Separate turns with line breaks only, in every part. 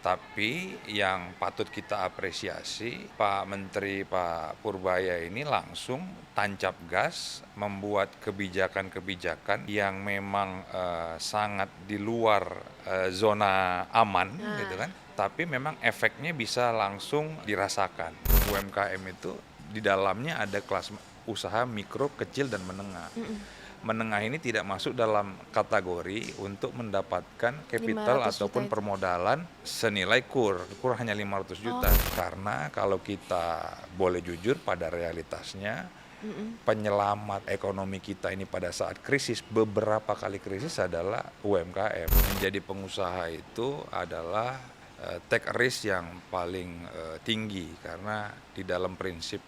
Tapi yang patut kita apresiasi, Pak Menteri Pak Purbaya ini langsung tancap gas membuat kebijakan-kebijakan yang memang sangat di luar zona aman, gitu kan. Tapi memang efeknya bisa langsung dirasakan. UMKM itu di dalamnya ada kelas usaha mikro, kecil, dan menengah. Menengah ini tidak masuk dalam kategori untuk mendapatkan capital
500 juta
ataupun
itu.
permodalan senilai kur hanya 500 juta. Karena kalau kita boleh jujur pada realitasnya, penyelamat ekonomi kita ini pada saat krisis, beberapa kali krisis adalah UMKM. Menjadi pengusaha itu adalah take risk yang paling tinggi, karena di dalam prinsip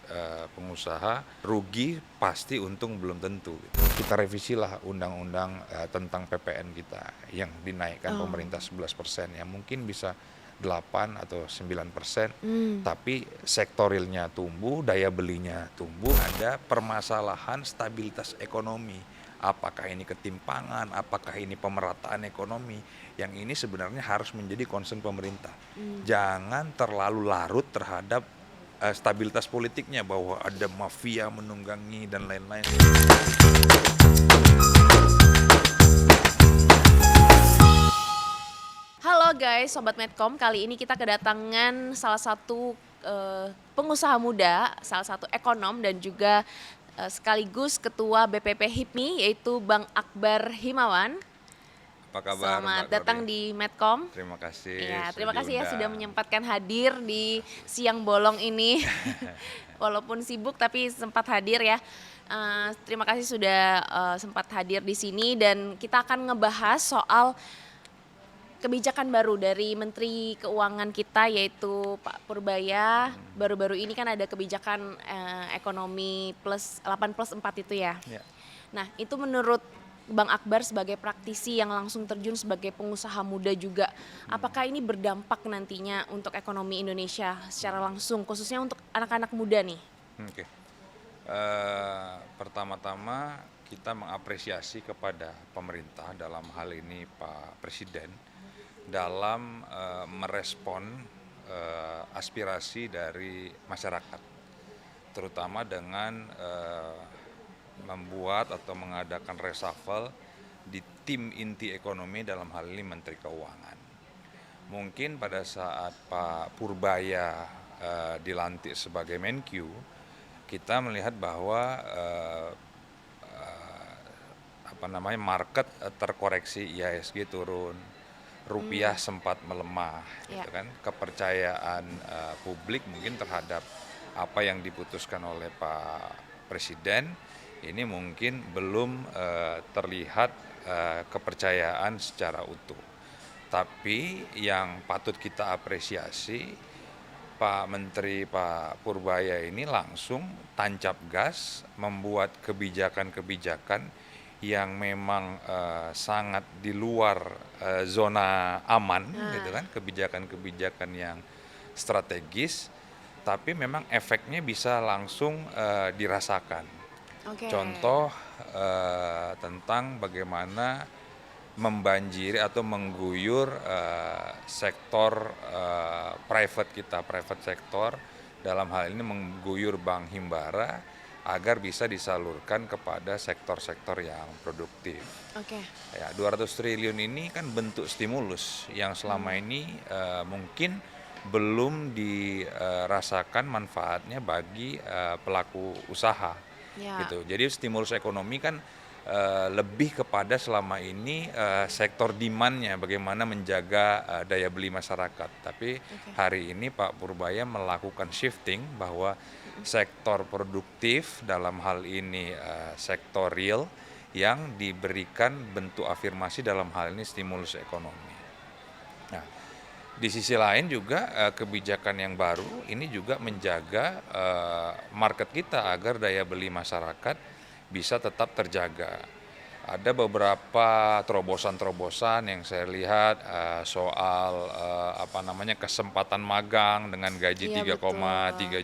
pengusaha rugi pasti, untung belum tentu. Kita revisilah undang-undang tentang PPN kita yang dinaikkan pemerintah 11%, yang mungkin bisa 8 atau 9%, tapi sektorilnya tumbuh, daya belinya tumbuh, ada permasalahan stabilitas ekonomi. Apakah ini ketimpangan, apakah ini pemerataan ekonomi, yang ini sebenarnya harus menjadi concern pemerintah. Jangan terlalu larut terhadap stabilitas politiknya, bahwa ada mafia menunggangi dan lain-lain.
Halo guys, Sobat Medcom. Kali ini kita kedatangan salah satu pengusaha muda, salah satu ekonom dan juga sekaligus ketua BPP HIPMI, yaitu Bang Akbar Himawan.
Apa kabar,
Selamat
Mbak
datang
Kordi?
di Medcom.
Terima kasih.
Ya, terima kasih ya
diundang.
sudah menyempatkan hadir di siang bolong ini. Walaupun sibuk tapi sempat hadir ya. Terima kasih sudah sempat hadir di sini, dan kita akan ngebahas soal kebijakan baru dari Menteri Keuangan kita, yaitu Pak Purbaya. Baru-baru ini kan ada kebijakan ekonomi plus 8+4 itu ya.
Ya.
Nah, itu menurut Bang Akbar sebagai praktisi yang langsung terjun sebagai pengusaha muda juga, apakah ini berdampak nantinya untuk ekonomi Indonesia secara langsung, khususnya untuk anak-anak muda nih?
Oke. Pertama-tama kita mengapresiasi kepada pemerintah, dalam hal ini Pak Presiden, dalam merespon aspirasi dari masyarakat, terutama dengan membuat atau mengadakan reshuffle di tim inti ekonomi, dalam hal ini Menteri Keuangan. Mungkin pada saat Pak Purbaya dilantik sebagai Menq, kita melihat bahwa market terkoreksi, IHSG turun, rupiah sempat melemah, gitu kan. Kepercayaan publik mungkin terhadap apa yang diputuskan oleh Pak Presiden ini mungkin belum terlihat kepercayaan secara utuh. Tapi yang patut kita apresiasi, Pak Menteri Pak Purbaya ini langsung tancap gas membuat kebijakan-kebijakan yang memang sangat di luar zona aman, gitu kan. Kebijakan-kebijakan yang strategis, tapi memang efeknya bisa langsung dirasakan. Contoh tentang bagaimana membanjiri atau mengguyur sektor private sector, dalam hal ini mengguyur Bank Himbara agar bisa disalurkan kepada sektor-sektor yang produktif. Ya, 200 triliun ini kan bentuk stimulus yang selama ini mungkin belum dirasakan manfaatnya bagi pelaku usaha. Gitu. Jadi stimulus ekonomi kan lebih kepada selama ini sektor demand-nya, bagaimana menjaga daya beli masyarakat. Tapi hari ini Pak Purbaya melakukan shifting bahwa sektor produktif, dalam hal ini sektor real, yang diberikan bentuk afirmasi, dalam hal ini stimulus ekonomi. Nah, di sisi lain juga kebijakan yang baru ini juga menjaga market kita agar daya beli masyarakat bisa tetap terjaga. Ada beberapa terobosan-terobosan yang saya lihat soal kesempatan magang dengan gaji 3,3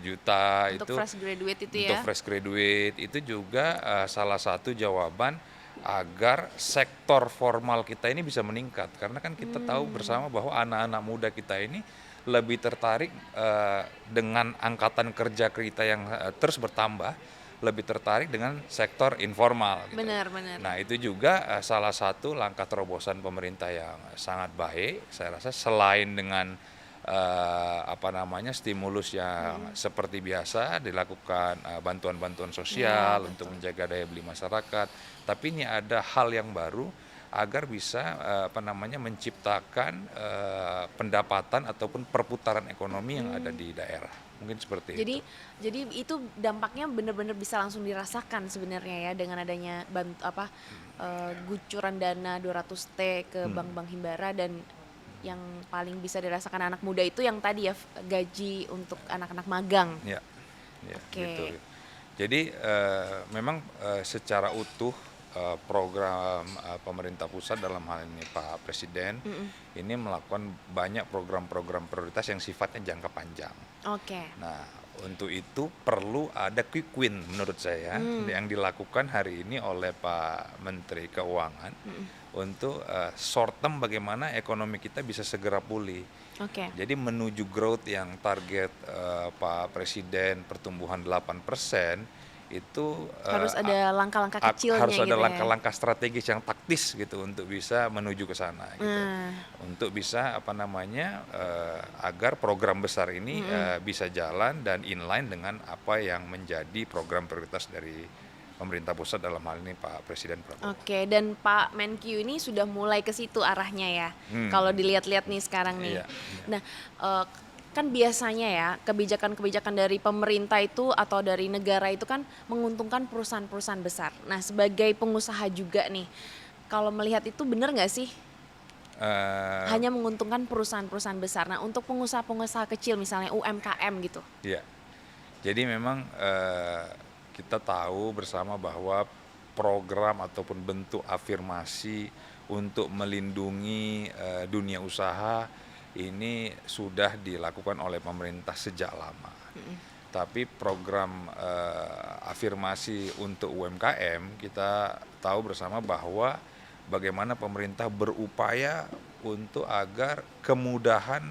juta
untuk
itu
fresh graduate itu
untuk fresh graduate itu juga salah satu jawaban agar sektor formal kita ini bisa meningkat. Karena kan kita tahu bersama bahwa anak-anak muda kita ini lebih tertarik dengan angkatan kerja kita yang terus bertambah, lebih tertarik dengan sektor informal. Gitu.
Benar, benar.
Nah itu juga salah satu langkah terobosan pemerintah yang sangat baik. Saya rasa selain dengan stimulus yang seperti biasa dilakukan bantuan-bantuan sosial untuk menjaga daya beli masyarakat, tapi ini ada hal yang baru agar bisa menciptakan pendapatan ataupun perputaran ekonomi yang ada di daerah. Mungkin seperti itu.
Jadi itu dampaknya benar-benar bisa langsung dirasakan sebenarnya ya dengan adanya gucuran dana 200T ke bank-bank himbara, dan yang paling bisa dirasakan anak muda itu yang tadi ya, gaji untuk anak-anak magang.
Ya,
Oke.
gitu. Jadi memang secara utuh program pemerintah pusat dalam hal ini Pak Presiden ini melakukan banyak program-program prioritas yang sifatnya jangka panjang.
Oke.
Nah, untuk itu perlu ada quick win menurut saya yang dilakukan hari ini oleh Pak Menteri Keuangan untuk short term bagaimana ekonomi kita bisa segera pulih.
Oke.
Jadi menuju growth yang target Pak Presiden pertumbuhan 8%, itu
Harus ada langkah-langkah kecilnya
harus ada
gitu
langkah-langkah strategis yang taktis gitu untuk bisa menuju ke sana gitu. Untuk bisa agar program besar ini bisa jalan dan inline dengan apa yang menjadi program prioritas dari pemerintah pusat dalam hal ini Pak Presiden Prabowo.
Oke, dan Pak Menkyu ini sudah mulai ke situ arahnya ya. Kalau dilihat-lihat nih sekarang nih.
Iya.
Nah, kan biasanya ya kebijakan-kebijakan dari pemerintah itu atau dari negara itu kan menguntungkan perusahaan-perusahaan besar. Nah, sebagai pengusaha juga nih, kalau melihat itu benar nggak sih? Hanya menguntungkan perusahaan-perusahaan besar. Nah, untuk pengusaha-pengusaha kecil misalnya UMKM gitu.
Iya. Jadi memang kita tahu bersama bahwa program ataupun bentuk afirmasi untuk melindungi dunia usaha ini sudah dilakukan oleh pemerintah sejak lama. Tapi program afirmasi untuk UMKM kita tahu bersama bahwa bagaimana pemerintah berupaya untuk agar kemudahan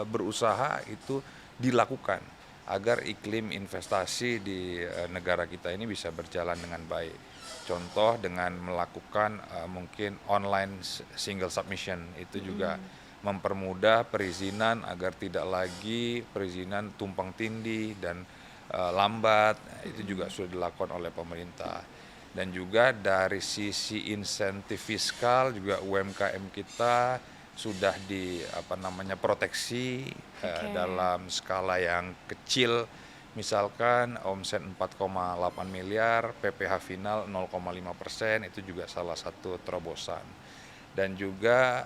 berusaha itu dilakukan agar iklim investasi di negara kita ini bisa berjalan dengan baik. Contoh dengan melakukan mungkin online single submission, itu juga mempermudah perizinan agar tidak lagi perizinan tumpang tindih dan lambat. Itu juga sudah dilakukan oleh pemerintah. Dan juga dari sisi insentif fiskal juga UMKM kita sudah proteksi dalam skala yang kecil, misalkan omset 4,8 miliar, PPh final 0,5%, itu juga salah satu terobosan. Dan juga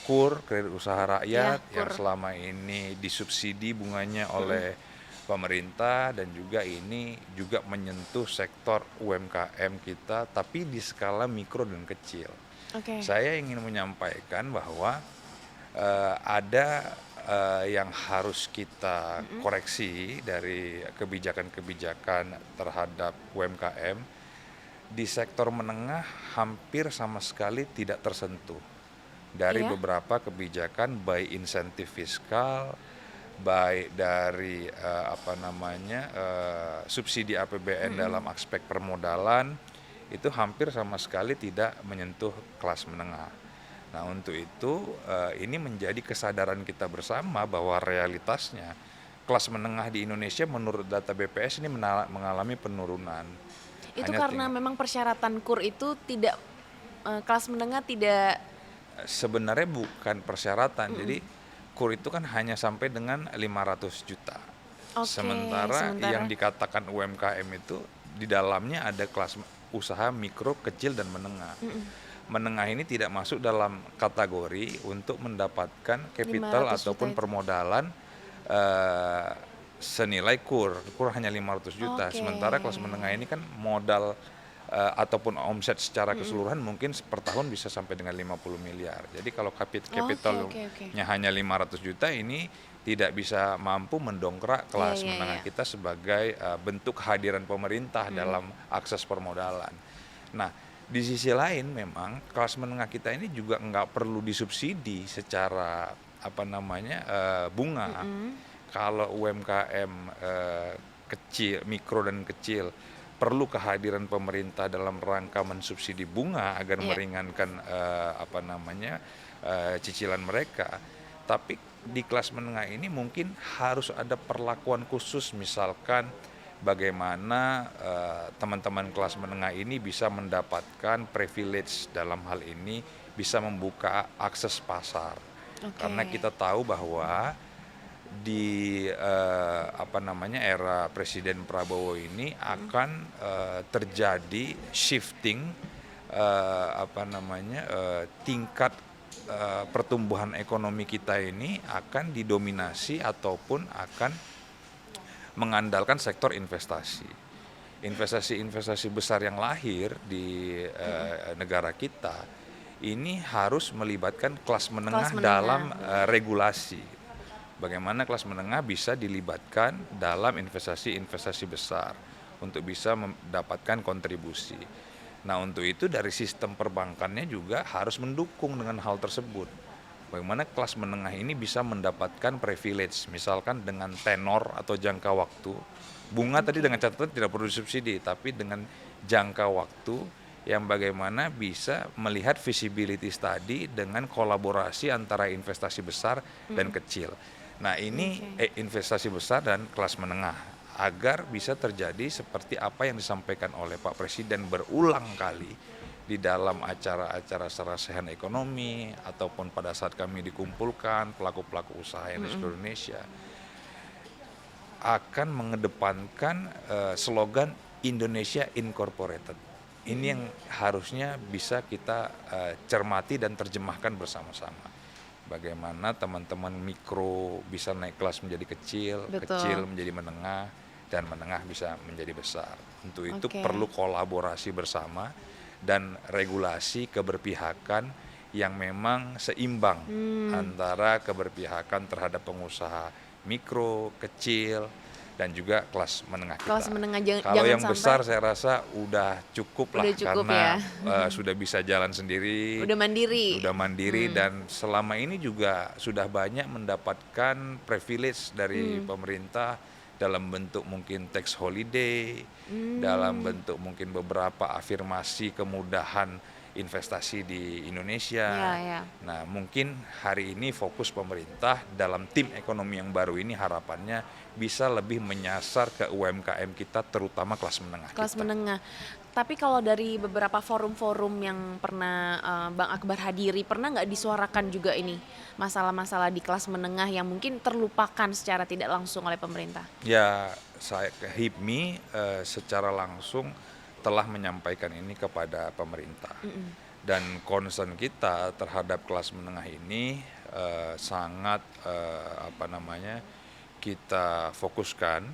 KUR, kredit usaha rakyat, yang selama ini disubsidi bunganya oleh pemerintah, dan juga ini juga menyentuh sektor UMKM kita, tapi di skala mikro dan kecil. Saya ingin menyampaikan bahwa ada yang harus kita koreksi dari kebijakan-kebijakan terhadap UMKM. Di sektor menengah hampir sama sekali tidak tersentuh dari beberapa kebijakan, baik insentif fiskal, baik dari subsidi APBN dalam aspek permodalan, itu hampir sama sekali tidak menyentuh kelas menengah. Nah, untuk itu ini menjadi kesadaran kita bersama bahwa realitasnya kelas menengah di Indonesia menurut data BPS ini mengalami penurunan.
Itu karena memang persyaratan KUR itu tidak, kelas menengah tidak.
Sebenarnya bukan persyaratan. Jadi KUR itu kan hanya sampai dengan 500 juta. Sementara yang dikatakan UMKM itu di dalamnya ada kelas usaha mikro, kecil, dan menengah. Menengah ini tidak masuk dalam kategori untuk mendapatkan capital ataupun permodalan senilai KUR hanya 500 juta. Sementara kelas menengah ini kan modal ataupun omset secara keseluruhan mungkin per tahun bisa sampai dengan 50 miliar. Jadi kalau capitalnya hanya 500 juta, ini tidak bisa mampu mendongkrak kelas menengah kita sebagai bentuk kehadiran pemerintah dalam akses permodalan. Nah, Di sisi lain memang kelas menengah kita ini juga nggak perlu disubsidi secara bunga. Kalau UMKM kecil, mikro dan kecil perlu kehadiran pemerintah dalam rangka mensubsidi bunga agar meringankan cicilan mereka. Tapi di kelas menengah ini mungkin harus ada perlakuan khusus, misalkan bagaimana teman-teman kelas menengah ini bisa mendapatkan privilege dalam hal ini, bisa membuka akses pasar. Karena kita tahu bahwa di era Presiden Prabowo ini akan terjadi shifting tingkat pertumbuhan ekonomi kita ini akan didominasi ataupun akan mengandalkan sektor investasi. Investasi-investasi besar yang lahir di negara kita ini harus melibatkan kelas menengah dalam regulasi. Bagaimana kelas menengah bisa dilibatkan dalam investasi-investasi besar untuk bisa mendapatkan kontribusi. Nah, untuk itu dari sistem perbankannya juga harus mendukung dengan hal tersebut. Bagaimana kelas menengah ini bisa mendapatkan privilege, misalkan dengan tenor atau jangka waktu. Bunga tadi dengan catatan tidak perlu disubsidi, tapi dengan jangka waktu yang bagaimana bisa melihat visibility study dengan kolaborasi antara investasi besar dan kecil. Nah, ini investasi besar dan kelas menengah agar bisa terjadi seperti apa yang disampaikan oleh Pak Presiden berulang kali di dalam acara-acara serasehan ekonomi ataupun pada saat kami dikumpulkan pelaku-pelaku usaha yang di seluruh Indonesia akan mengedepankan slogan Indonesia Incorporated. Ini yang harusnya bisa kita cermati dan terjemahkan bersama-sama. Bagaimana teman-teman mikro bisa naik kelas menjadi kecil, kecil menjadi menengah, dan menengah bisa menjadi besar. Untuk itu perlu kolaborasi bersama dan regulasi keberpihakan yang memang seimbang antara keberpihakan terhadap pengusaha mikro, kecil, dan juga kelas menengah kita.
Kelas menengah
kalau yang besar saya rasa udah cukup lah karena sudah bisa jalan sendiri,
udah mandiri
dan selama ini juga sudah banyak mendapatkan privilege dari pemerintah dalam bentuk mungkin tax holiday, dalam bentuk mungkin beberapa afirmasi kemudahan investasi di Indonesia. Nah, mungkin hari ini fokus pemerintah dalam tim ekonomi yang baru ini harapannya bisa lebih menyasar ke UMKM kita, terutama kelas menengah.
Kelas menengah. Tapi kalau dari beberapa forum-forum yang pernah Bang Akbar hadiri, pernah nggak disuarakan juga ini masalah-masalah di kelas menengah yang mungkin terlupakan secara tidak langsung oleh pemerintah?
Ya, saya ke HIPMI secara langsung telah menyampaikan ini kepada pemerintah. Dan concern kita terhadap kelas menengah ini sangat kita fokuskan,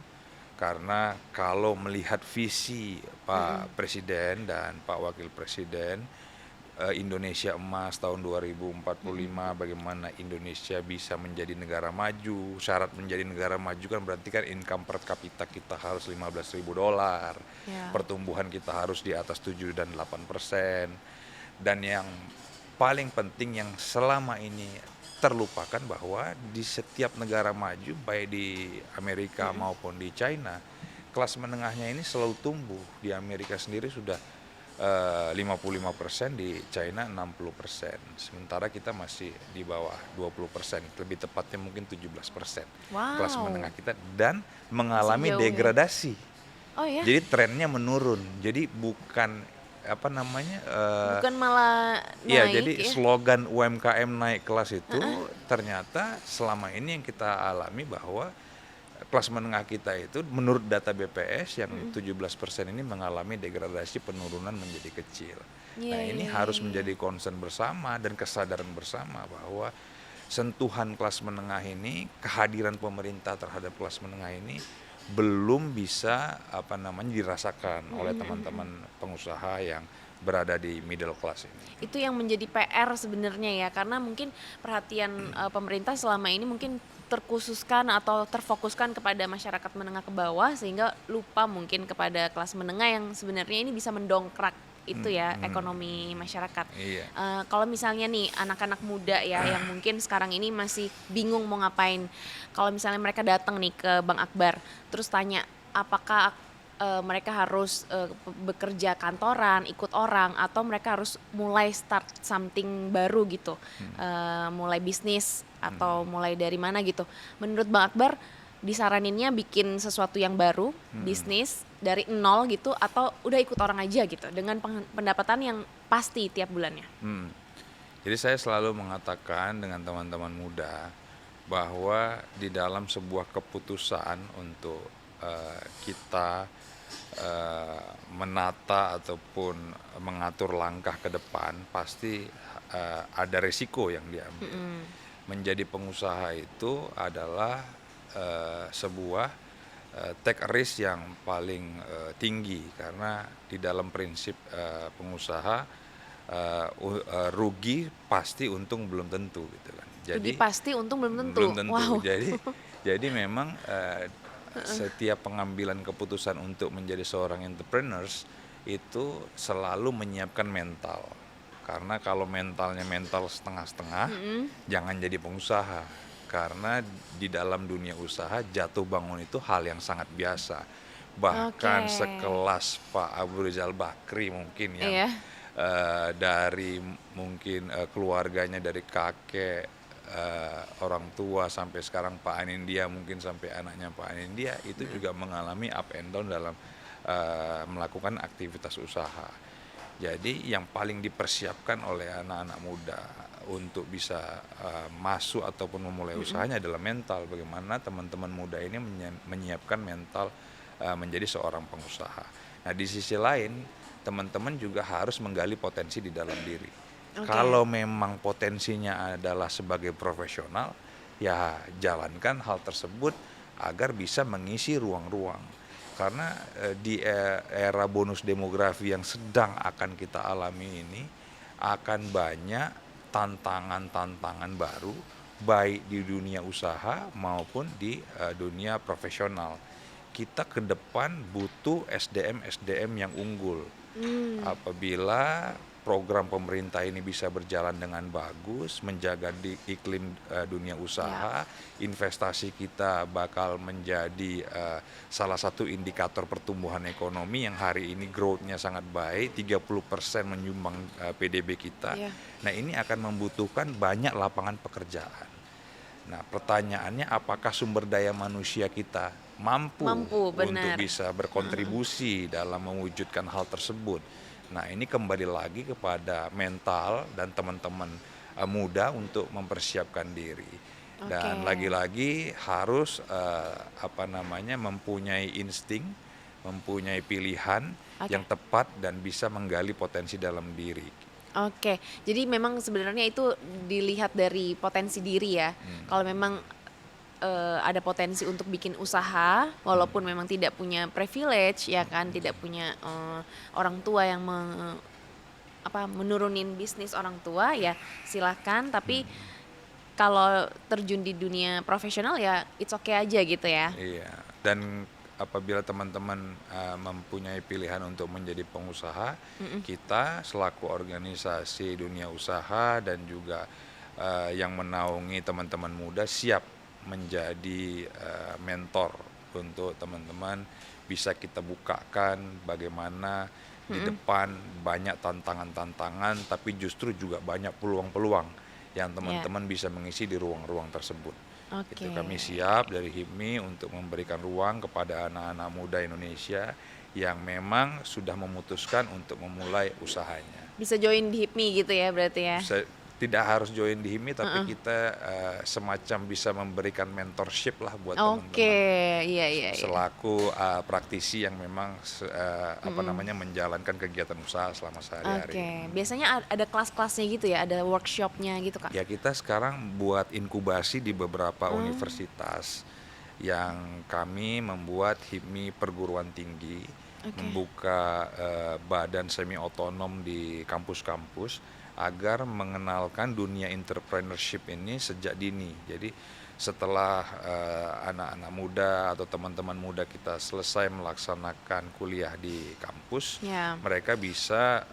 karena kalau melihat visi Pak Presiden dan Pak Wakil Presiden, Indonesia Emas tahun 2045, bagaimana Indonesia bisa menjadi negara maju. Syarat menjadi negara maju kan berarti kan income per kapita kita harus $15.000, pertumbuhan kita harus di atas 7 dan 8%. Dan yang paling penting yang selama ini terlupakan bahwa di setiap negara maju, baik di Amerika maupun di China, kelas menengahnya ini selalu tumbuh. Di Amerika sendiri sudah 55%, di China 60%. Sementara kita masih di bawah 20%, lebih tepatnya mungkin 17%. Kelas menengah kita dan mengalami degradasi. Jadi trennya menurun. Jadi bukan
bukan malah naik.
Iya, jadi slogan UMKM naik kelas itu ternyata selama ini yang kita alami bahwa kelas menengah kita itu menurut data BPS yang 17% ini mengalami degradasi, penurunan menjadi kecil. Nah, ini harus menjadi concern bersama dan kesadaran bersama bahwa sentuhan kelas menengah ini, kehadiran pemerintah terhadap kelas menengah ini belum bisa dirasakan oleh teman-teman pengusaha yang berada di middle class ini.
Itu yang menjadi PR sebenarnya ya, karena mungkin perhatian pemerintah selama ini mungkin terkhususkan atau terfokuskan kepada masyarakat menengah ke bawah, sehingga lupa mungkin kepada kelas menengah yang sebenarnya ini bisa mendongkrak itu ya ekonomi masyarakat.
Iya.
Kalau misalnya nih anak-anak muda ya yang mungkin sekarang ini masih bingung mau ngapain. Kalau misalnya mereka datang nih ke Bang Akbar, terus tanya apakah mereka harus bekerja kantoran, ikut orang, atau mereka harus mulai start something baru gitu, mulai bisnis atau mulai dari mana gitu. Menurut Bang Akbar, disaraninnya bikin sesuatu yang baru, bisnis dari nol gitu, atau udah ikut orang aja gitu, dengan pendapatan yang pasti tiap bulannya.
Jadi saya selalu mengatakan dengan teman-teman muda bahwa di dalam sebuah keputusan untuk kita menata ataupun mengatur langkah ke depan pasti ada resiko yang diambil. Menjadi pengusaha itu adalah sebuah take risk yang paling tinggi, karena di dalam prinsip pengusaha rugi pasti, untung belum tentu gitu kan.
Rugi pasti, untung belum tentu.
Belum tentu.
Wow.
Jadi memang setiap pengambilan keputusan untuk menjadi seorang entrepreneurs itu selalu menyiapkan mental. Karena kalau mentalnya mental setengah-setengah, jangan jadi pengusaha. Karena di dalam dunia usaha jatuh bangun itu hal yang sangat biasa. Bahkan sekelas Pak Abu Rizal Bakri mungkin yang dari mungkin keluarganya, dari kakek, orang tua sampai sekarang Pak Anindya, mungkin sampai anaknya Pak Anindya itu juga mengalami up and down dalam melakukan aktivitas usaha. Jadi yang paling dipersiapkan oleh anak-anak muda untuk bisa masuk ataupun memulai usahanya adalah mental. Bagaimana teman-teman muda ini menyiapkan mental menjadi seorang pengusaha. Nah, di sisi lain teman-teman juga harus menggali potensi di dalam diri. Kalau memang potensinya adalah sebagai profesional, ya jalankan hal tersebut agar bisa mengisi ruang-ruang. Karena di era bonus demografi yang sedang akan kita alami ini, akan banyak tantangan-tantangan baru, baik di dunia usaha maupun di dunia profesional. Kita ke depan butuh SDM yang unggul. Apabila program pemerintah ini bisa berjalan dengan bagus, menjaga di iklim dunia usaha, investasi kita bakal menjadi salah satu indikator pertumbuhan ekonomi yang hari ini growth-nya sangat baik, 30% menyumbang PDB kita. Nah, ini akan membutuhkan banyak lapangan pekerjaan. Nah, pertanyaannya apakah sumber daya manusia kita mampu untuk bisa berkontribusi dalam mewujudkan hal tersebut. Nah, ini kembali lagi kepada mental dan teman-teman muda untuk mempersiapkan diri. Dan lagi-lagi harus mempunyai insting, mempunyai pilihan yang tepat dan bisa menggali potensi dalam diri.
Jadi memang sebenarnya itu dilihat dari potensi diri ya. Kalau memang ada potensi untuk bikin usaha, walaupun memang tidak punya privilege ya kan, tidak punya orang tua yang menurunin bisnis orang tua, ya silahkan. Tapi kalau terjun di dunia profesional ya it's okay aja gitu ya.
Iya. Dan apabila teman-teman mempunyai pilihan untuk menjadi pengusaha, kita selaku organisasi dunia usaha dan juga yang menaungi teman-teman muda siap menjadi mentor untuk teman-teman. Bisa kita bukakan bagaimana di depan banyak tantangan-tantangan, tapi justru juga banyak peluang-peluang yang teman-teman bisa mengisi di ruang-ruang tersebut. Itu kami siap dari HIPMI untuk memberikan ruang kepada anak-anak muda Indonesia yang memang sudah memutuskan untuk memulai usahanya.
Bisa join di HIPMI gitu ya berarti ya?
Tidak harus join di HIPMI, tapi kita semacam bisa memberikan mentorship lah buat teman-teman.
Iya.
Selaku praktisi yang memang menjalankan kegiatan usaha selama sehari-hari.
Biasanya ada kelas-kelasnya gitu ya, ada workshopnya gitu Kak?
Ya, kita sekarang buat inkubasi di beberapa universitas yang kami membuat HIPMI perguruan tinggi, membuka badan semi otonom di kampus-kampus agar mengenalkan dunia entrepreneurship ini sejak dini. Jadi setelah anak-anak muda atau teman-teman muda kita selesai melaksanakan kuliah di kampus, mereka bisa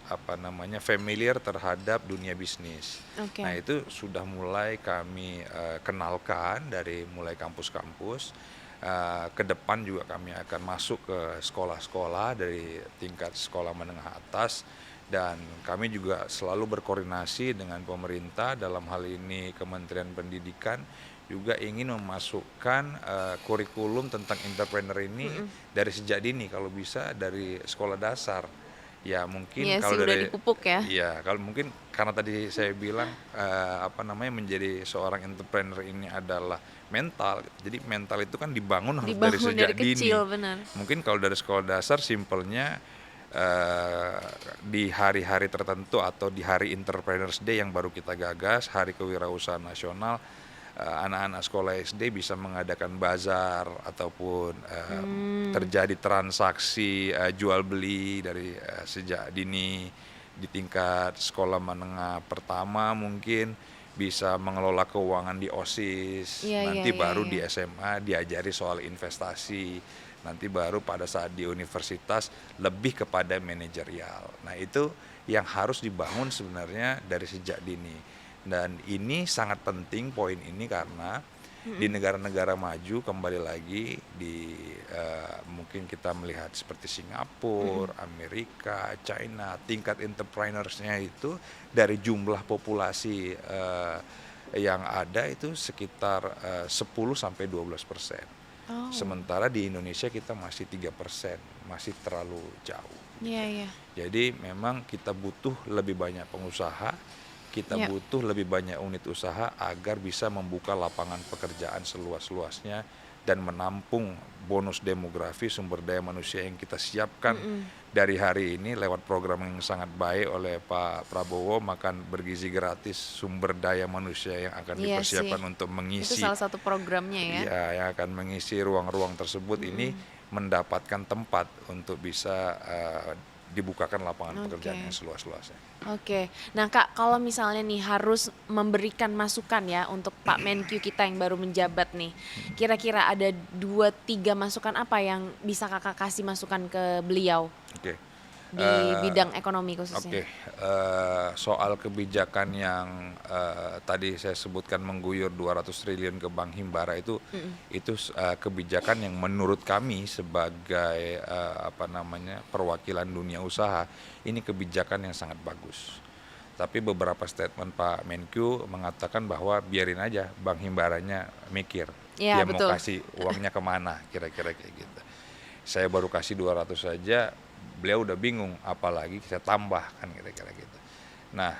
familiar terhadap dunia bisnis. Nah itu sudah mulai kami kenalkan dari mulai kampus-kampus. Ke depan juga kami akan masuk ke sekolah-sekolah dari tingkat sekolah menengah atas, dan kami juga selalu berkoordinasi dengan pemerintah, dalam hal ini Kementerian Pendidikan juga ingin memasukkan kurikulum tentang entrepreneur ini dari sejak dini, kalau bisa dari sekolah dasar. Ya mungkin kalau dari
dipupuk ya.
Iya, kalau mungkin karena tadi saya bilang menjadi seorang entrepreneur ini adalah mental. Jadi mental itu kan dibangun harus dari sejak
kecil,
dini.
benar.
Mungkin kalau dari sekolah dasar simpelnya di hari-hari tertentu atau di hari Entrepreneurs Day yang baru kita gagas, Hari Kewirausahaan Nasional, anak-anak sekolah SD bisa mengadakan bazar ataupun terjadi transaksi jual beli dari sejak dini. Di tingkat sekolah menengah pertama mungkin bisa mengelola keuangan di OSIS, nanti baru di SMA diajari soal investasi, nanti baru pada saat di universitas lebih kepada manajerial. Nah itu yang harus dibangun sebenarnya dari sejak dini. Dan ini sangat penting poin ini karena di negara-negara maju, kembali lagi di mungkin kita melihat seperti Singapura, Amerika, China, tingkat entrepreneursnya itu dari jumlah populasi yang ada itu sekitar 10-12%. Sementara di Indonesia kita masih 3%, masih terlalu jauh. Jadi memang kita butuh lebih banyak pengusaha, kita butuh lebih banyak unit usaha agar bisa membuka lapangan pekerjaan seluas-luasnya dan menampung bonus demografi sumber daya manusia yang kita siapkan dari hari ini lewat program yang sangat baik oleh Pak Prabowo, makan bergizi gratis, sumber daya manusia yang akan dipersiapkan untuk mengisi.
Itu salah satu programnya ya.
Iya, yang akan mengisi ruang-ruang tersebut ini mendapatkan tempat untuk bisa dibukakan lapangan pekerjaan yang seluas-luasnya.
Nah Kak, kalau misalnya nih harus memberikan masukan ya untuk Pak Menkyu kita yang baru menjabat nih, kira-kira ada 2-3 masukan apa yang bisa Kakak kasih masukan ke beliau di bidang ekonomi khususnya?
Soal kebijakan yang tadi saya sebutkan mengguyur 200 triliun ke Bank Himbara itu kebijakan yang menurut kami sebagai perwakilan dunia usaha ini kebijakan yang sangat bagus. Tapi beberapa statement Pak Menkyu mengatakan bahwa biarin aja Bank Himbaranya mikir dia mau kasih uangnya kemana, kira-kira kayak gitu. Saya baru kasih 200 saja, beliau udah bingung, apalagi saya tambah kan kira-kira gitu. Nah,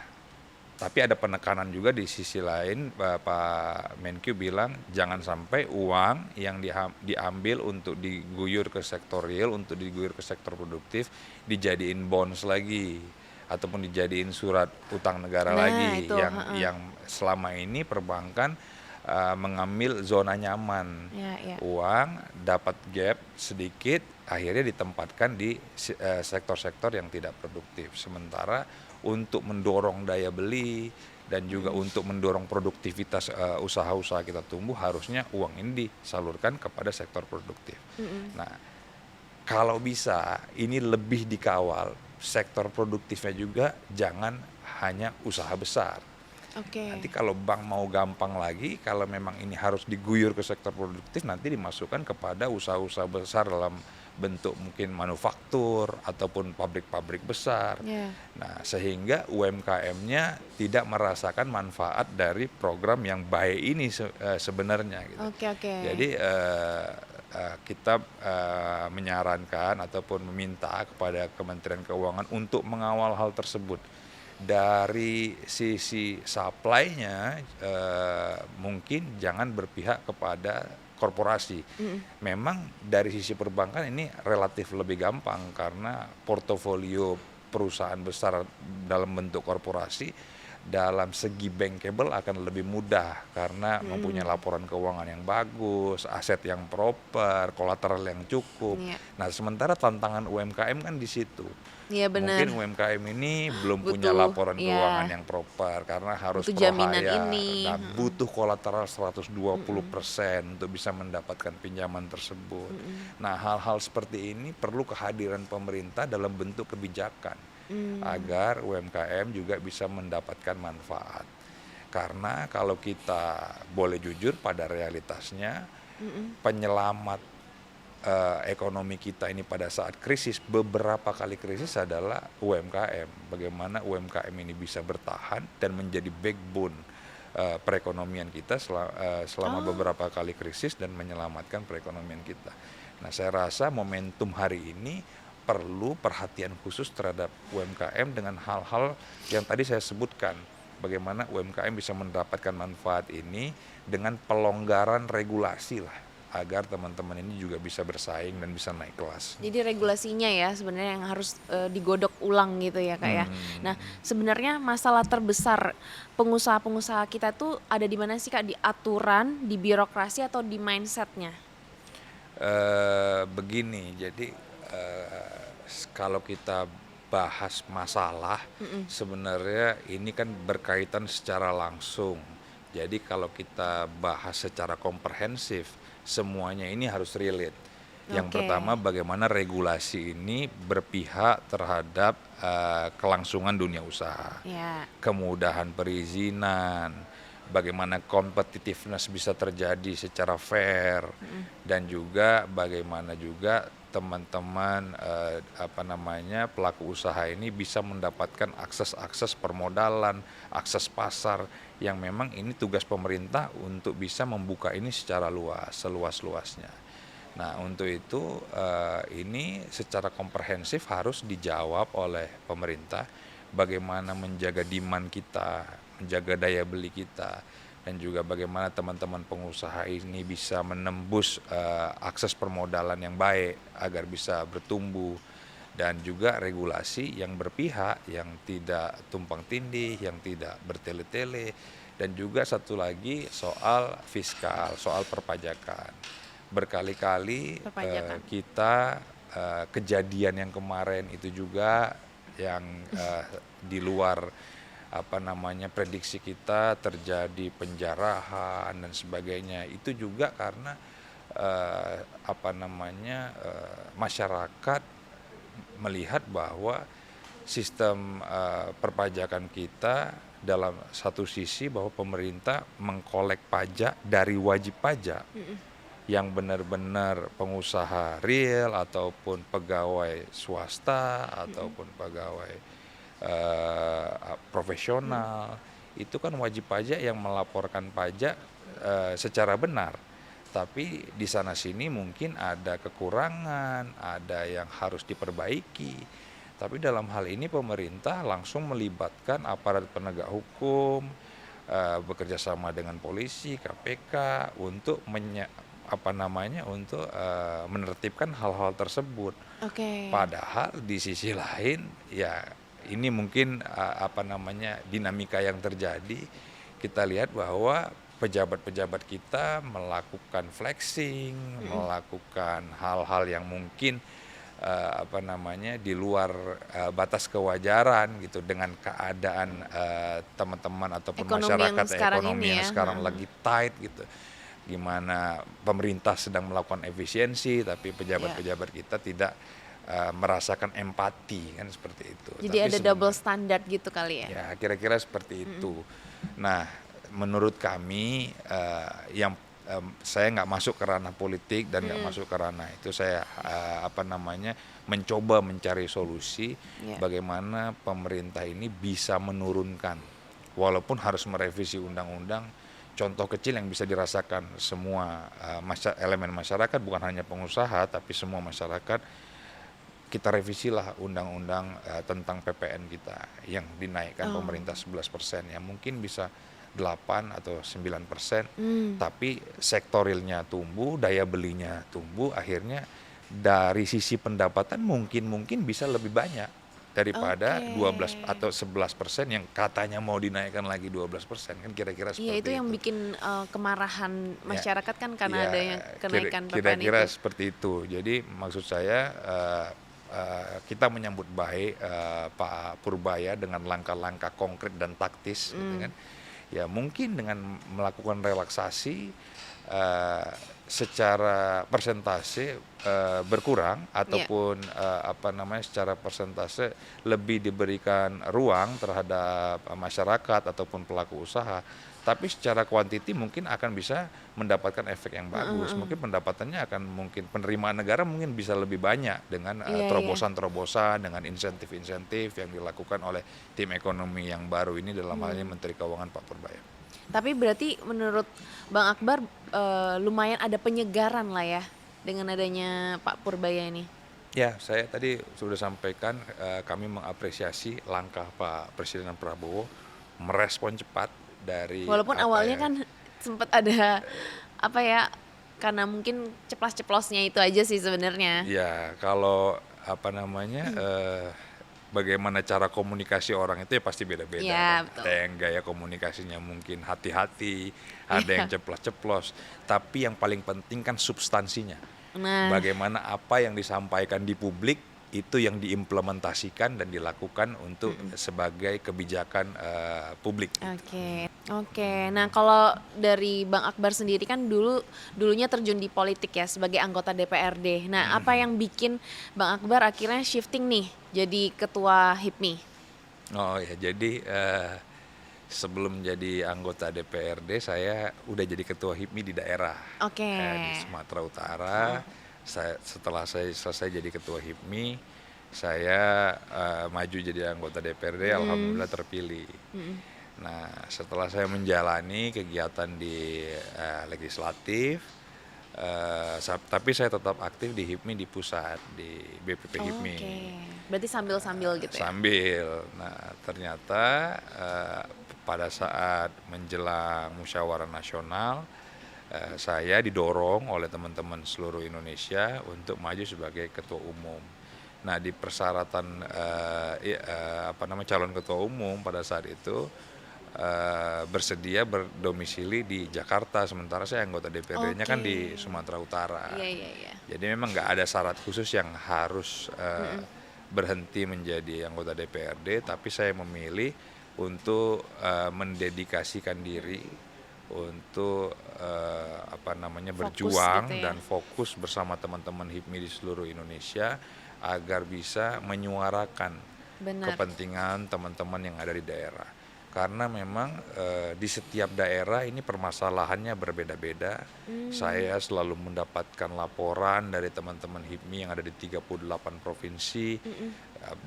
tapi ada penekanan juga di sisi lain, Pak Menkyu bilang jangan sampai uang yang diambil untuk diguyur ke sektor real, untuk diguyur ke sektor produktif, dijadiin bonds lagi ataupun dijadiin surat utang negara lagi yang selama ini perbankan mengambil zona nyaman. Uang dapat gap sedikit, akhirnya ditempatkan di sektor-sektor yang tidak produktif. Sementara untuk mendorong daya beli dan juga untuk mendorong produktivitas usaha-usaha kita tumbuh, harusnya uang ini disalurkan kepada sektor produktif. Nah, kalau bisa ini lebih dikawal, sektor produktifnya juga jangan hanya usaha besar. Nanti kalau bank mau gampang lagi, kalau memang ini harus diguyur ke sektor produktif, nanti dimasukkan kepada usaha-usaha besar dalam bentuk mungkin manufaktur ataupun pabrik-pabrik besar. Nah, sehingga UMKM-nya tidak merasakan manfaat dari program yang baik ini sebenarnya. Gitu. Jadi kita menyarankan ataupun meminta kepada Kementerian Keuangan untuk mengawal hal tersebut. Dari sisi supply-nya mungkin jangan berpihak kepada korporasi. Memang dari sisi perbankan ini relatif lebih gampang karena portofolio perusahaan besar dalam bentuk korporasi dalam segi bankable akan lebih mudah karena mempunyai laporan keuangan yang bagus, aset yang proper, kolateral yang cukup.
Iya.
Nah, sementara tantangan UMKM kan di situ.
Iya benar.
Mungkin UMKM ini belum punya
Butuh,
laporan
iya.
keuangan yang proper karena harus
Butuh jaminan
prohaya
ini.
dan butuh kolateral 120% untuk bisa mendapatkan pinjaman tersebut. Nah, hal-hal seperti ini perlu kehadiran pemerintah dalam bentuk kebijakan agar UMKM juga bisa mendapatkan manfaat. Karena kalau kita boleh jujur pada realitasnya, penyelamat ekonomi kita ini pada saat krisis, beberapa kali krisis adalah UMKM. Bagaimana UMKM ini bisa bertahan dan menjadi backbone perekonomian kita selama beberapa kali krisis dan menyelamatkan perekonomian kita. Nah, saya rasa momentum hari ini perlu perhatian khusus terhadap UMKM dengan hal-hal yang tadi saya sebutkan. Bagaimana UMKM bisa mendapatkan manfaat ini dengan pelonggaran regulasi lah, agar teman-teman ini juga bisa bersaing dan bisa naik kelas.
Jadi regulasinya ya sebenarnya yang harus digodok ulang gitu ya Kak ya. Nah, sebenarnya masalah terbesar pengusaha-pengusaha kita tuh ada di mana sih Kak? Di aturan, di birokrasi atau di mindsetnya?
Begini, jadi kalau kita bahas masalah, sebenarnya ini kan berkaitan secara langsung. Jadi kalau kita bahas secara komprehensif, semuanya ini harus relate. Yang pertama, bagaimana regulasi ini berpihak terhadap kelangsungan dunia usaha, kemudahan perizinan, bagaimana competitiveness bisa terjadi secara fair, dan juga bagaimana juga teman-teman pelaku usaha ini bisa mendapatkan akses permodalan, akses pasar yang memang ini tugas pemerintah untuk bisa membuka ini secara luas, seluas-luasnya. Nah, untuk itu ini secara komprehensif harus dijawab oleh pemerintah, bagaimana menjaga demand kita, menjaga daya beli kita, dan juga bagaimana teman-teman pengusaha ini bisa menembus akses permodalan yang baik agar bisa bertumbuh, dan juga regulasi yang berpihak, yang tidak tumpang tindih, yang tidak bertele-tele, dan juga satu lagi soal fiskal, soal perpajakan. Berkali-kali kita kejadian yang kemarin itu juga yang di luar prediksi kita, terjadi penjarahan dan sebagainya, itu juga karena masyarakat melihat bahwa sistem perpajakan kita dalam satu sisi bahwa pemerintah mengkolek pajak dari wajib pajak yang benar-benar pengusaha real ataupun pegawai swasta ataupun pegawai profesional, itu kan wajib pajak yang melaporkan pajak secara benar. Tapi di sana sini mungkin ada kekurangan, ada yang harus diperbaiki. Tapi dalam hal ini pemerintah langsung melibatkan aparat penegak hukum, bekerja sama dengan polisi, KPK untuk menertibkan hal-hal tersebut. Padahal di sisi lain ya ini mungkin dinamika yang terjadi, kita lihat bahwa pejabat-pejabat kita melakukan flexing, melakukan hal-hal yang mungkin di luar batas kewajaran gitu, dengan keadaan teman-teman ataupun masyarakat ekonomi yang sekarang lagi tight gitu. Gimana pemerintah sedang melakukan efisiensi tapi pejabat-pejabat kita tidak merasakan empati, kan seperti itu.
Jadi tapi ada double standard gitu kali ya?
Ya, kira-kira seperti itu. Nah, menurut kami saya nggak masuk ke ranah politik dan nggak masuk ke ranah itu. Saya mencoba mencari solusi bagaimana pemerintah ini bisa menurunkan, walaupun harus merevisi undang-undang. Contoh kecil yang bisa dirasakan semua elemen masyarakat, bukan hanya pengusaha tapi semua masyarakat, kita revisilah undang-undang tentang PPN kita yang dinaikkan pemerintah 11%, ya mungkin bisa 8 atau 9%, tapi sektorilnya tumbuh, daya belinya tumbuh, akhirnya dari sisi pendapatan mungkin bisa lebih banyak daripada 12 atau 11% yang katanya mau dinaikkan lagi 12%, kan kira-kira
Iya,
seperti
itu yang bikin kemarahan masyarakat kan karena
ya,
adanya kenaikan PPN
kira-kira
itu.
seperti itu. Jadi maksud saya kita menyambut baik Pak Purbaya dengan langkah-langkah konkret dan taktis, gitu kan. Ya mungkin dengan melakukan relaksasi secara persentase berkurang ataupun secara persentase lebih diberikan ruang terhadap masyarakat ataupun pelaku usaha, tapi secara kuantiti mungkin akan bisa mendapatkan efek yang bagus. Mungkin pendapatannya akan mungkin penerimaan negara mungkin bisa lebih banyak dengan terobosan-terobosan, dengan insentif-insentif yang dilakukan oleh tim ekonomi yang baru ini, dalam hal ini Menteri Keuangan Pak Purbaya.
Tapi berarti menurut Bang Akbar lumayan ada penyegaran lah ya dengan adanya Pak Purbaya ini.
Ya, saya tadi sudah sampaikan kami mengapresiasi langkah Pak Presiden Prabowo merespon cepat dari
walaupun awalnya kan sempat ada karena mungkin ceplas-ceplosnya itu aja sih sebenarnya.
Ya, kalau bagaimana cara komunikasi orang itu ya pasti beda-beda.
Ya,
ada yang gaya komunikasinya mungkin hati-hati, ada yang ceplos-ceplos. Tapi yang paling penting kan substansinya. Bagaimana apa yang disampaikan di publik itu yang diimplementasikan dan dilakukan untuk sebagai kebijakan publik.
Oke. Nah, kalau dari Bang Akbar sendiri kan dulunya terjun di politik ya sebagai anggota DPRD. Nah, apa yang bikin Bang Akbar akhirnya shifting nih jadi ketua HIPMI?
Oh ya, jadi sebelum jadi anggota DPRD saya udah jadi ketua HIPMI di daerah. Di Sumatera Utara. Setelah saya selesai jadi ketua HIPMI, saya maju jadi anggota DPRD, alhamdulillah terpilih. Nah, setelah saya menjalani kegiatan di legislatif, tapi saya tetap aktif di HIPMI di pusat, di BPP HIPMI.
Berarti sambil-sambil gitu ya?
Sambil. Nah, ternyata pada saat menjelang musyawarah nasional, saya didorong oleh teman-teman seluruh Indonesia untuk maju sebagai ketua umum. Nah, di persyaratan calon ketua umum pada saat itu bersedia berdomisili di Jakarta, sementara saya anggota DPRD-nya kan di Sumatera Utara. Jadi memang nggak ada syarat khusus yang harus berhenti menjadi anggota DPRD, tapi saya memilih untuk mendedikasikan diri untuk berjuang gitu ya, dan fokus bersama teman-teman HIPMI di seluruh Indonesia agar bisa menyuarakan kepentingan teman-teman yang ada di daerah. Karena memang di setiap daerah ini permasalahannya berbeda-beda. Saya selalu mendapatkan laporan dari teman-teman HIPMI yang ada di 38 provinsi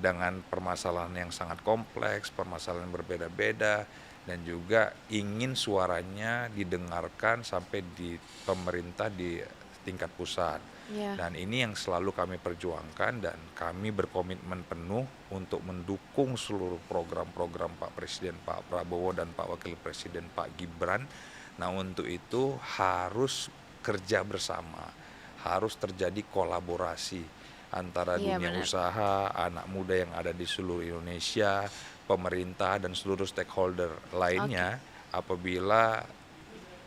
dengan permasalahan yang sangat kompleks, permasalahan yang berbeda-beda, dan juga ingin suaranya didengarkan sampai di pemerintah di tingkat pusat. Dan ini yang selalu kami perjuangkan, dan kami berkomitmen penuh untuk mendukung seluruh program-program Pak Presiden Pak Prabowo dan Pak Wakil Presiden Pak Gibran. Nah, untuk itu harus kerja bersama, harus terjadi kolaborasi antara dunia usaha, anak muda yang ada di seluruh Indonesia, pemerintah dan seluruh stakeholder lainnya. Apabila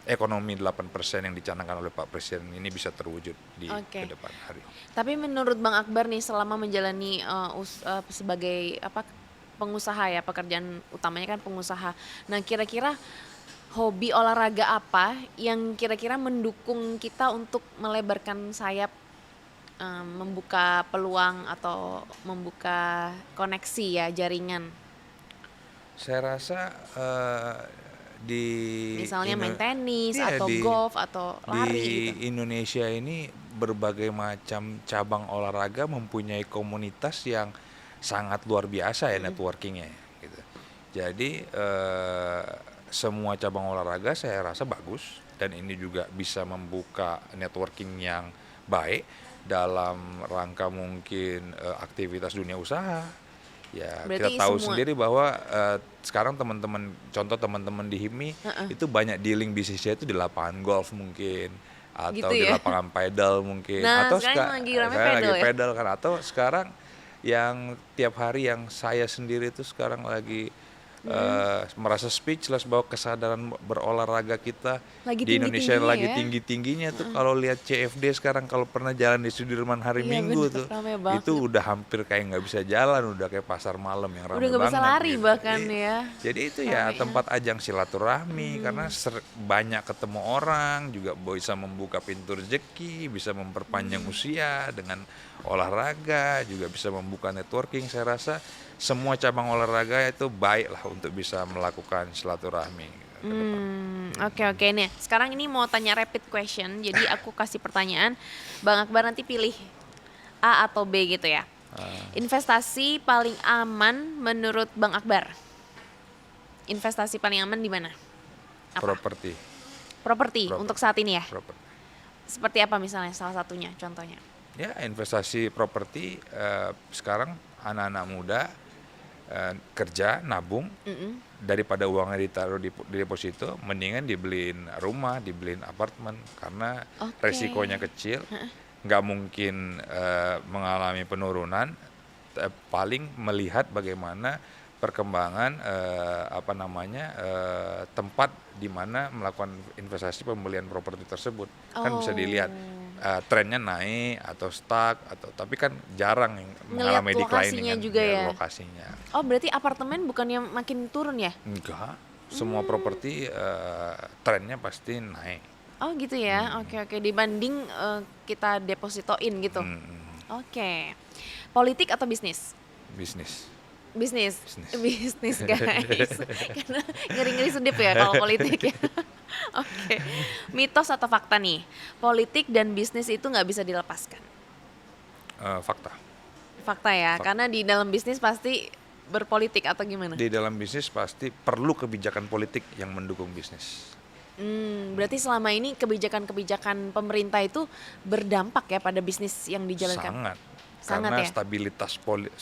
ekonomi 8% yang dicanangkan oleh Pak Presiden ini bisa terwujud di ke depan hari.
Tapi menurut Bang Akbar nih, selama menjalani sebagai pengusaha ya, pekerjaan utamanya kan pengusaha. Nah, kira-kira hobi olahraga apa yang kira-kira mendukung kita untuk melebarkan sayap, membuka peluang atau membuka koneksi ya, jaringan?
Saya rasa
misalnya main tenis atau golf atau lari
di
gitu.
Indonesia ini berbagai macam cabang olahraga mempunyai komunitas yang sangat luar biasa ya, networkingnya gitu. Jadi semua cabang olahraga saya rasa bagus, dan ini juga bisa membuka networking yang baik dalam rangka mungkin aktivitas dunia usaha. Ya, berarti kita tahu sendiri bahwa sekarang contoh teman-teman di HIPMI itu banyak dealing bisnisnya itu di lapangan golf mungkin, atau gitu di lapangan pedal mungkin,
nah,
atau
sekarang lagi pedal
kan, atau sekarang yang tiap hari yang saya sendiri itu sekarang lagi merasa speechless bahwa kesadaran berolahraga kita
Lagi
di Indonesia
tinggi-tingginya
lagi
ya.
tinggi-tingginya tuh. Kalau lihat CFD sekarang, kalau pernah jalan di Sudirman hari
Iya
Minggu
bener,
tuh,
rame banget.
itu udah hampir kayak nggak bisa jalan, udah kayak pasar malam yang
Udah
ramai
nggak bisa
banget
lari
gitu.
bahkan ya.
Jadi itu ya
Ramenya.
tempat ajang silaturahmi, karena banyak ketemu orang, juga bisa membuka pintu rezeki, bisa memperpanjang usia dengan olahraga, juga bisa membuka networking. Saya rasa semua cabang olahraga itu baik lah untuk bisa melakukan silaturahmi ke depan.
Oke nih. Sekarang ini mau tanya rapid question. Jadi aku kasih pertanyaan, Bang Akbar nanti pilih A atau B gitu ya. Investasi paling aman menurut Bang Akbar? Investasi paling aman di mana? Apa?
Properti.
Properti untuk saat ini ya.
Properti.
Seperti apa misalnya salah satunya, contohnya?
Ya, investasi properti sekarang anak-anak muda kerja nabung, daripada uangnya ditaruh di deposito, mendingan dibeliin rumah, dibeliin apartemen, karena resikonya kecil, nggak mungkin mengalami penurunan, paling melihat bagaimana perkembangan tempat di mana melakukan investasi pembelian properti tersebut. Kan bisa dilihat trennya naik atau stuck, tapi kan jarang yang mengalami declining kan,
juga ya.
Lokasinya.
Oh, berarti apartemen bukannya makin turun ya?
Enggak, semua properti trennya pasti naik.
Oh gitu ya. Oke. Dibanding kita depositoin gitu. Oke. Politik atau bisnis?
Bisnis.
Bisnis guys. Karena ngeri-ngeri sedip ya kalau politik ya. Oke. Mitos atau fakta nih? Politik dan bisnis itu nggak bisa dilepaskan.
Fakta.
Fakta ya, karena di dalam bisnis pasti berpolitik atau gimana?
Di dalam bisnis pasti perlu kebijakan politik yang mendukung bisnis.
Berarti selama ini kebijakan-kebijakan pemerintah itu berdampak ya pada bisnis yang dijalankan?
Sangat karena
ya?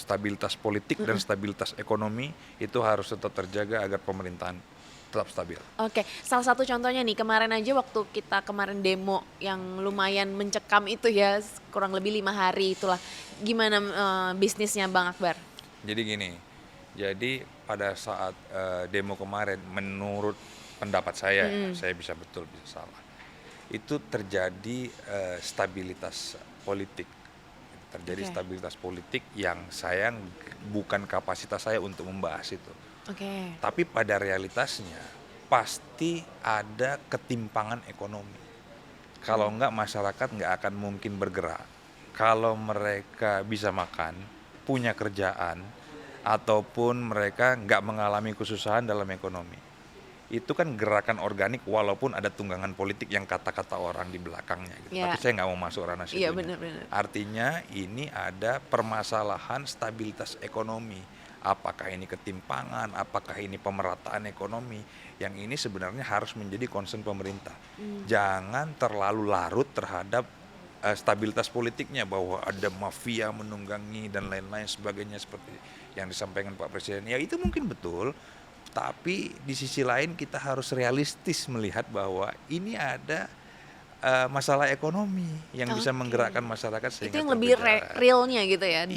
stabilitas politik dan stabilitas ekonomi itu harus tetap terjaga agar pemerintahan tetap stabil.
Oke, salah satu contohnya nih, kemarin aja waktu kita kemarin demo yang lumayan mencekam itu ya, kurang lebih 5 hari itulah. Gimana bisnisnya Bang Akbar?
Jadi gini, pada saat demo kemarin, menurut pendapat saya bisa betul bisa salah, itu terjadi stabilitas politik. Stabilitas politik yang sayang bukan kapasitas saya untuk membahas itu. Tapi pada realitasnya pasti ada ketimpangan ekonomi. Kalau enggak, masyarakat enggak akan mungkin bergerak. Kalau mereka bisa makan, punya kerjaan, ataupun mereka enggak mengalami kesusahan dalam ekonomi, itu kan gerakan organik walaupun ada tunggangan politik yang kata-kata orang di belakangnya gitu. Tapi saya nggak mau masuk ranah situ. Artinya ini ada permasalahan stabilitas ekonomi. Apakah ini ketimpangan, apakah ini pemerataan ekonomi, yang ini sebenarnya harus menjadi concern pemerintah. Jangan terlalu larut terhadap stabilitas politiknya, bahwa ada mafia menunggangi dan lain-lain sebagainya seperti yang disampaikan Pak Presiden. Ya itu mungkin betul. Tapi di sisi lain kita harus realistis melihat bahwa ini ada masalah ekonomi yang bisa menggerakkan masyarakat sehingga
itu yang lebih realnya gitu ya,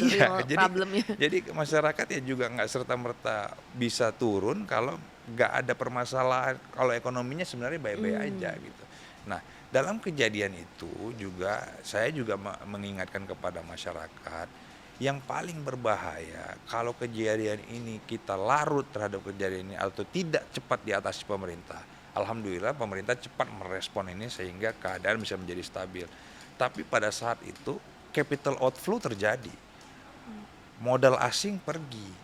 problemnya.
Jadi masyarakat ya juga nggak serta-merta bisa turun kalau nggak ada permasalahan, kalau ekonominya sebenarnya baik-baik aja gitu. Nah, dalam kejadian itu juga saya juga mengingatkan kepada masyarakat, yang paling berbahaya kalau kejadian ini kita larut terhadap kejadian ini atau tidak cepat diatasi pemerintah. Alhamdulillah pemerintah cepat merespon ini sehingga keadaan bisa menjadi stabil. Tapi pada saat itu capital outflow terjadi. Modal asing pergi.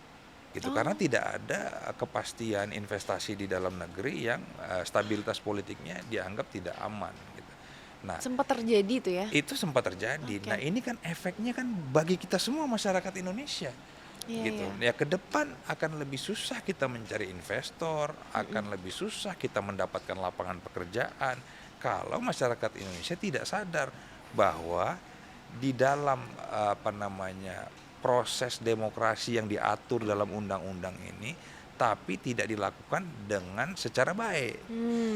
Gitu, karena tidak ada kepastian investasi di dalam negeri yang stabilitas politiknya dianggap tidak aman. Nah,
sempat terjadi itu ya?
Itu sempat terjadi. Nah, ini kan efeknya kan bagi kita semua masyarakat Indonesia. Gitu. Ya ke depan akan lebih susah kita mencari investor, akan lebih susah kita mendapatkan lapangan pekerjaan kalau masyarakat Indonesia tidak sadar bahwa di dalam proses demokrasi yang diatur dalam undang-undang ini tapi tidak dilakukan dengan secara baik.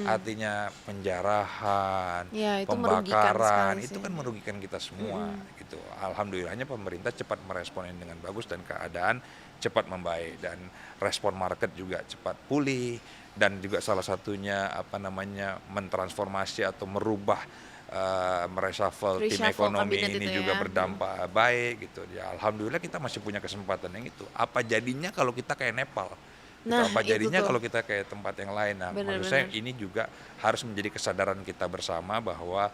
Artinya penjarahan,
Ya, itu
pembakaran,
merugikan
itu kan merugikan kita semua gitu. Alhamdulillahnya pemerintah cepat merespon dengan bagus dan keadaan cepat membaik dan respon market juga cepat pulih dan juga salah satunya mentransformasi atau merubah mereshuffle tim ekonomi ini juga berdampak baik gitu. Ya alhamdulillah kita masih punya kesempatan yang itu. Apa jadinya kalau kita kayak Nepal?
Nah,
apa jadinya kalau kita kayak tempat yang lain? Nah, menurut saya ini juga harus menjadi kesadaran kita bersama bahwa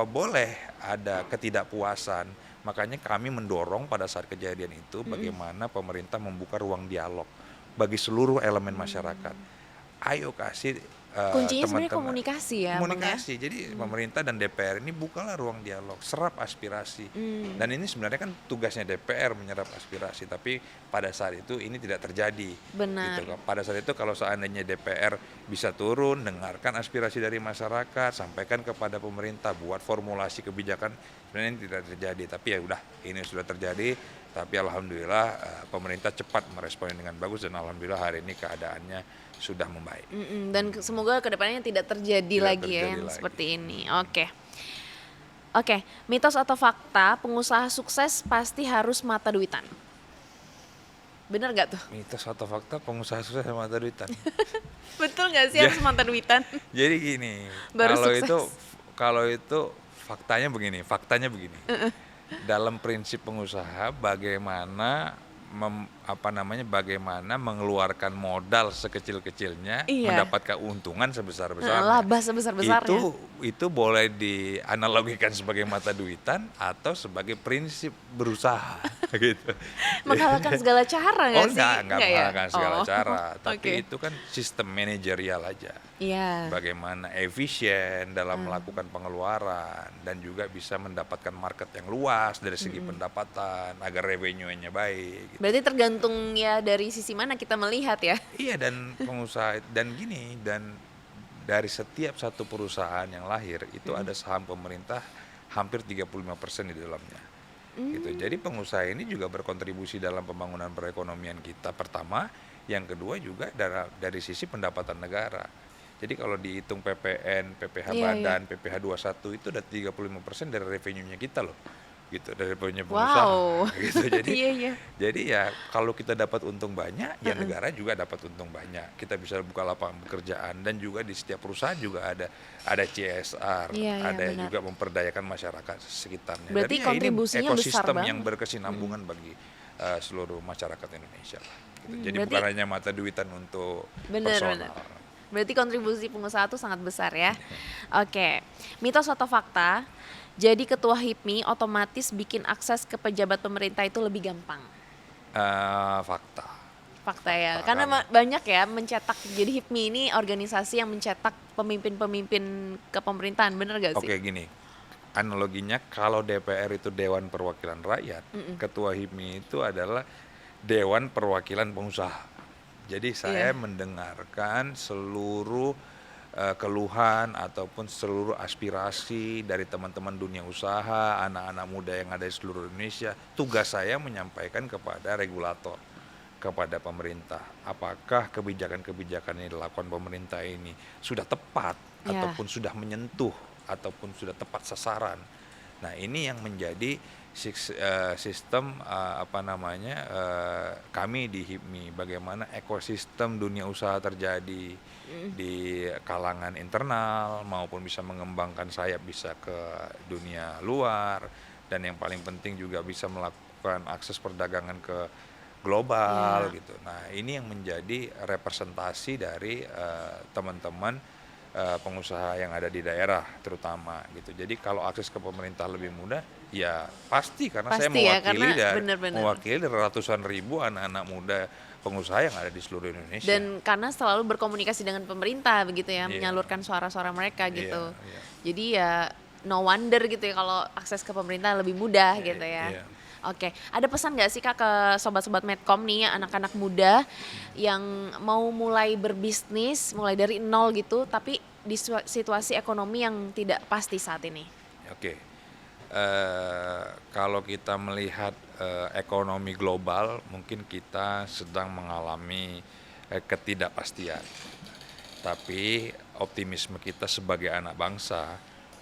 boleh ada ketidakpuasan. Makanya kami mendorong pada saat kejadian itu bagaimana pemerintah membuka ruang dialog bagi seluruh elemen masyarakat. Ayo kasih
kuncinya sebenarnya
teman-teman
komunikasi ya,
komunikasi. Jadi pemerintah dan DPR ini bukalah ruang dialog, serap aspirasi. Dan ini sebenarnya kan tugasnya DPR menyerap aspirasi, tapi pada saat itu ini tidak terjadi.
Benar.
Gitu. Pada saat itu kalau seandainya DPR bisa turun, dengarkan aspirasi dari masyarakat, sampaikan kepada pemerintah, buat formulasi kebijakan, sebenarnya ini tidak terjadi. Tapi ya udah, ini sudah terjadi. Tapi alhamdulillah pemerintah cepat merespon dengan bagus dan alhamdulillah hari ini keadaannya sudah membaik.
Dan semoga kedepannya tidak terjadi lagi yang seperti ini. Oke, mitos atau fakta pengusaha sukses pasti harus mata duitan. Bener gak tuh?
Mitos atau fakta pengusaha sukses mata duitan.
Betul gak sih harus mata duitan?
Jadi gini, kalau itu faktanya begini. Dalam prinsip pengusaha bagaimana mengeluarkan modal sekecil-kecilnya mendapatkan keuntungan sebesar-besarnya.
Laba sebesar-besarnya.
Itu boleh dianalogikan sebagai mata duitan atau sebagai prinsip berusaha gitu.
Mengalahkan segala cara nggak sih?
Enggak mengalahkan segala cara, tapi itu kan sistem manajerial aja. Bagaimana efisien dalam melakukan pengeluaran dan juga bisa mendapatkan market yang luas dari segi pendapatan agar revenue-nya baik. Gitu.
Berarti tergantung ya dari sisi mana kita melihat ya.
Iya, dan pengusaha dan dari setiap satu perusahaan yang lahir itu ada saham pemerintah hampir 35% di dalamnya. Gitu. Jadi pengusaha ini juga berkontribusi dalam pembangunan perekonomian kita pertama, yang kedua juga dari sisi pendapatan negara. Jadi kalau dihitung PPN, PPh Badan, PPh 21 itu udah 35% dari revenue-nya kita loh. Gitu, dari revenue pengusaha. Gitu. Jadi ya kalau kita dapat untung banyak, ya negara juga dapat untung banyak. Kita bisa buka lapangan pekerjaan dan juga di setiap perusahaan juga ada CSR, ada yang juga memperdayakan masyarakat sekitarnya.
Berarti
jadi
kontribusinya
ini
besar
ekosistem
banget.
yang berkesinambungan bagi seluruh masyarakat Indonesia. Gitu. Jadi bukan hanya mata duitan untuk personal.
Berarti kontribusi pengusaha itu sangat besar ya. Oke, mitos atau fakta? Jadi ketua HIPMI otomatis bikin akses ke pejabat pemerintah itu lebih gampang. Fakta ya, karena banyak ya mencetak. Jadi HIPMI ini organisasi yang mencetak pemimpin-pemimpin kepemerintahan, bener gak sih?
Oke, gini, analoginya kalau DPR itu Dewan Perwakilan Rakyat, ketua HIPMI itu adalah Dewan Perwakilan Pengusaha. Jadi saya mendengarkan seluruh keluhan ataupun seluruh aspirasi dari teman-teman dunia usaha, anak-anak muda yang ada di seluruh Indonesia. Tugas saya menyampaikan kepada regulator, kepada pemerintah, apakah kebijakan-kebijakan yang dilakukan pemerintah ini sudah tepat ataupun sudah menyentuh ataupun sudah tepat sasaran. Nah, ini yang menjadi sistem kami di HIPMI, bagaimana ekosistem dunia usaha terjadi di kalangan internal maupun bisa mengembangkan sayap bisa ke dunia luar, dan yang paling penting juga bisa melakukan akses perdagangan ke global gitu. Nah, ini yang menjadi representasi dari teman-teman pengusaha yang ada di daerah terutama gitu. Jadi kalau akses ke pemerintah lebih mudah, ya pasti karena saya mewakili dari ratusan ribu anak-anak muda pengusaha yang ada di seluruh Indonesia.
Dan karena selalu berkomunikasi dengan pemerintah begitu ya, menyalurkan suara-suara mereka gitu. Jadi ya no wonder gitu ya kalau akses ke pemerintah lebih mudah gitu ya. Oke, ada pesan nggak sih Kak ke sobat-sobat Medcom nih, anak-anak muda yang mau mulai berbisnis, mulai dari nol gitu, tapi di situasi ekonomi yang tidak pasti saat ini?
Oke, Kalau kita melihat ekonomi global, mungkin kita sedang mengalami ketidakpastian. Tapi optimisme kita sebagai anak bangsa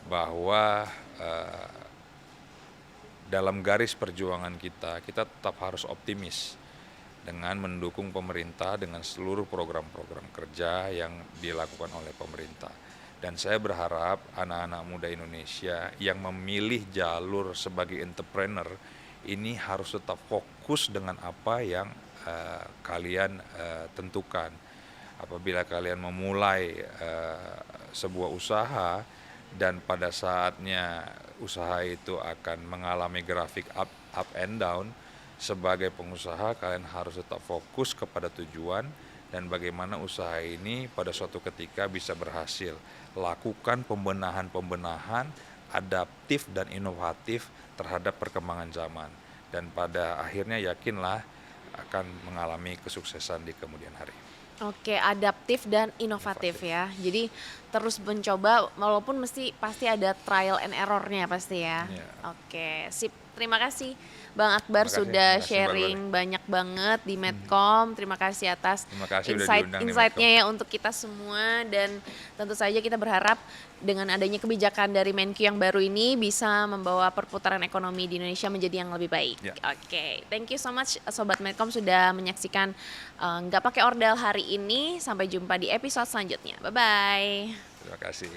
bahwa dalam garis perjuangan kita tetap harus optimis dengan mendukung pemerintah dengan seluruh program-program kerja yang dilakukan oleh pemerintah. Dan saya berharap anak-anak muda Indonesia yang memilih jalur sebagai entrepreneur ini harus tetap fokus dengan apa yang kalian tentukan. Apabila kalian memulai sebuah usaha dan pada saatnya usaha itu akan mengalami grafik up and down, sebagai pengusaha kalian harus tetap fokus kepada tujuan dan bagaimana usaha ini pada suatu ketika bisa berhasil. Lakukan pembenahan adaptif dan inovatif terhadap perkembangan zaman dan pada akhirnya yakinlah akan mengalami kesuksesan di kemudian hari.
Oke, adaptif dan inovatif ya. Jadi terus mencoba walaupun pasti ada trial and error-nya pasti ya. Oke, sip. Terima kasih Bang Akbar sudah sharing banyak banget di Medcom. Terima kasih atas insight-nya ya untuk kita semua dan tentu saja kita berharap dengan adanya kebijakan dari Menq yang baru ini bisa membawa perputaran ekonomi di Indonesia menjadi yang lebih baik. Oke, thank you so much Sobat Medcom sudah menyaksikan Nggak Pakai Ordal hari ini. Sampai jumpa di episode selanjutnya. Bye-bye.
Terima kasih.